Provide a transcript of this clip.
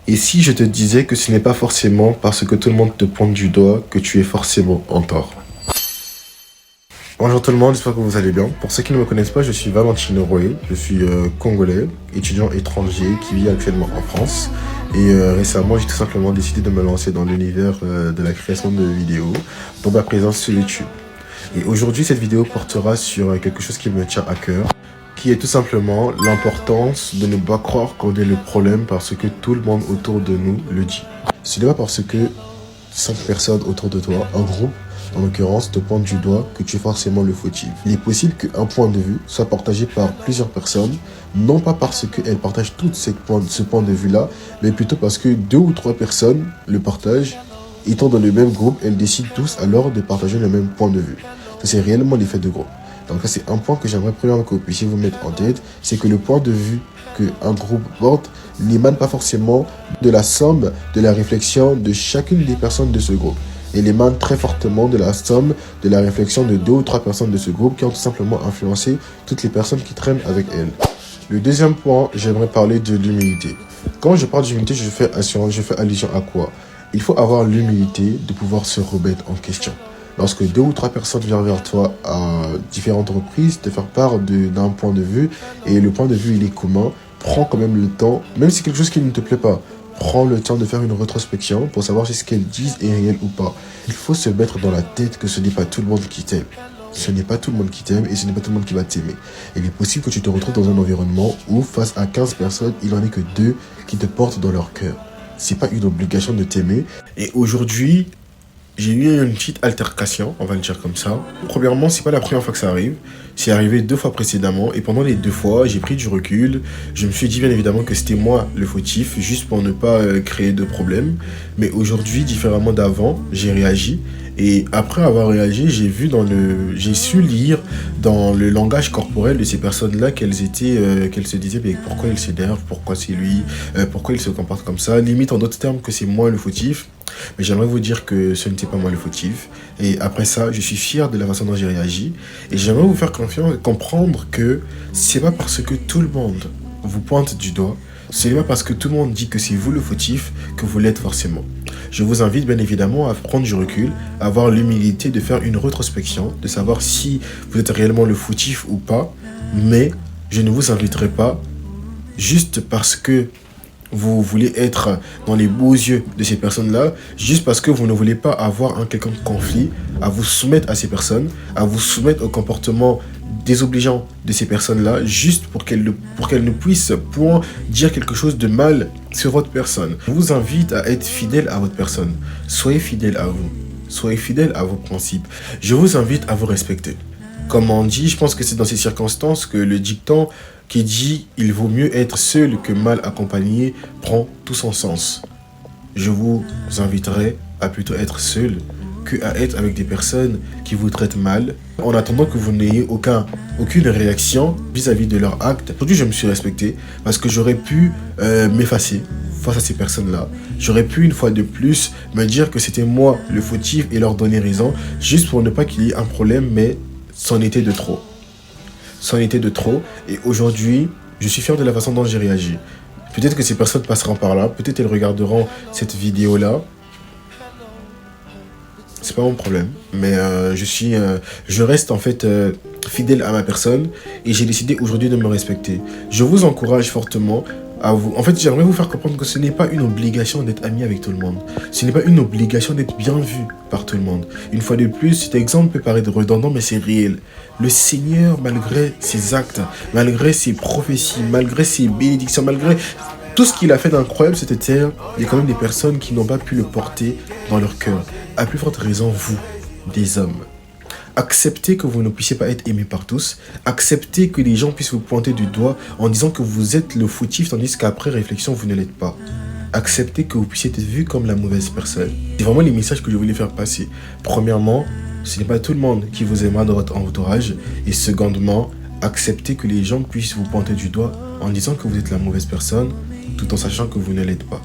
Et si je te disais que ce n'est pas forcément parce que tout le monde te pointe du doigt que tu es forcément en tort? Bonjour tout le monde, j'espère que vous allez bien. Pour ceux qui ne me connaissent pas, je suis Valentino Roy, je suis congolais, étudiant étranger qui vit actuellement en France. Et récemment, j'ai tout simplement décidé de me lancer dans l'univers de la création de vidéos, dont ma présence sur YouTube. Et aujourd'hui, cette vidéo portera sur quelque chose qui me tient à cœur, qui est tout simplement l'importance de ne pas croire qu'on est le problème parce que tout le monde autour de nous le dit. Ce n'est pas parce que 5 personnes autour de toi, un groupe, en l'occurrence, te pointe du doigt que tu es forcément le fautif. Il est possible qu'un point de vue soit partagé par plusieurs personnes, non pas parce qu'elles partagent toutes ce point de vue-là, mais plutôt parce que 2 ou 3 personnes le partagent. Étant dans le même groupe, elles décident tous alors de partager le même point de vue. Ça, c'est réellement l'effet de groupe. Donc ça, c'est un point que j'aimerais premièrement que vous puissiez vous mettre en tête, c'est que le point de vue qu'un groupe porte n'émane pas forcément de la somme de la réflexion de chacune des personnes de ce groupe. Il émane très fortement de la somme de la réflexion de 2 ou 3 personnes de ce groupe qui ont tout simplement influencé toutes les personnes qui traînent avec elles. Le deuxième point, j'aimerais parler de l'humilité. Quand je parle d'humilité, je fais allusion à quoi? Il faut avoir l'humilité de pouvoir se remettre en question. Lorsque 2 ou 3 personnes viennent vers toi à différentes reprises, te faire part d'un point de vue, et le point de vue il est commun, prends quand même le temps, même si c'est quelque chose qui ne te plaît pas, prends le temps de faire une rétrospection pour savoir si ce qu'elles disent est réel ou pas. Il faut se mettre dans la tête que ce n'est pas tout le monde qui t'aime. Ce n'est pas tout le monde qui t'aime et ce n'est pas tout le monde qui va t'aimer. Il est possible que tu te retrouves dans un environnement où face à 15 personnes, il n'en est que 2 qui te portent dans leur cœur. C'est pas une obligation de t'aimer. Et aujourd'hui, j'ai eu une petite altercation, on va le dire comme ça. Premièrement, c'est pas la première fois que ça arrive. C'est arrivé 2 fois précédemment. Et pendant les 2 fois, j'ai pris du recul. Je me suis dit bien évidemment que c'était moi le fautif, juste pour ne pas créer de problème. Mais aujourd'hui, différemment d'avant, j'ai réagi. Et après avoir réagi, j'ai su lire dans le langage corporel de ces personnes-là qu'elles se disaient mais pourquoi il s'énerve, pourquoi c'est lui, pourquoi il se comporte comme ça. Limite en d'autres termes que c'est moi le fautif. Mais j'aimerais vous dire que ce n'était pas moi le fautif. Et après ça, je suis fier de la façon dont j'ai réagi. Et j'aimerais vous faire confiance et comprendre que c'est pas parce que tout le monde vous pointe du doigt, ce n'est pas parce que tout le monde dit que c'est vous le fautif que vous l'êtes forcément. Je vous invite bien évidemment à prendre du recul, à avoir l'humilité de faire une rétrospection, de savoir si vous êtes réellement le fautif ou pas. Mais je ne vous inviterai pas juste parce que vous voulez être dans les beaux yeux de ces personnes-là, juste parce que vous ne voulez pas avoir un quelconque conflit, à vous soumettre à ces personnes, à vous soumettre au comportement désobligeant de ces personnes-là, juste pour qu'elles ne puissent point dire quelque chose de mal sur votre personne. Je vous invite à être fidèle à votre personne. Soyez fidèle à vous. Soyez fidèle à vos principes. Je vous invite à vous respecter. Comme on dit, je pense que c'est dans ces circonstances que le dicton qui dit « il vaut mieux être seul que mal accompagné » prend tout son sens. Je vous inviterai à plutôt être seul que à être avec des personnes qui vous traitent mal, en attendant que vous n'ayez aucune réaction vis-à-vis de leur acte. Aujourd'hui, je me suis respecté parce que j'aurais pu m'effacer face à ces personnes-là. J'aurais pu, une fois de plus, me dire que c'était moi le fautif et leur donner raison, juste pour ne pas qu'il y ait un problème, mais c'en était de trop. C'en était de trop. Et aujourd'hui, je suis fier de la façon dont j'ai réagi. Peut-être que ces personnes passeront par là. Peut-être elles regarderont cette vidéo-là. C'est pas mon problème. Mais je reste en fait fidèle à ma personne. Et j'ai décidé aujourd'hui de me respecter. Je vous encourage fortement à vous. En fait, j'aimerais vous faire comprendre que ce n'est pas une obligation d'être ami avec tout le monde. Ce n'est pas une obligation d'être bien vu par tout le monde. Une fois de plus, cet exemple peut paraître redondant, mais c'est réel. Le Seigneur, malgré ses actes, malgré ses prophéties, malgré ses bénédictions, malgré tout ce qu'il a fait d'incroyable sur cette terre, il y a quand même des personnes qui n'ont pas pu le porter dans leur cœur. À plus forte raison, vous, des hommes. Acceptez que vous ne puissiez pas être aimé par tous. Acceptez que les gens puissent vous pointer du doigt en disant que vous êtes le fautif, tandis qu'après réflexion, vous ne l'êtes pas. Acceptez que vous puissiez être vu comme la mauvaise personne. C'est vraiment les messages que je voulais faire passer. Premièrement, ce n'est pas tout le monde qui vous aimera dans votre entourage. Et secondement, acceptez que les gens puissent vous pointer du doigt en disant que vous êtes la mauvaise personne, tout en sachant que vous ne l'êtes pas.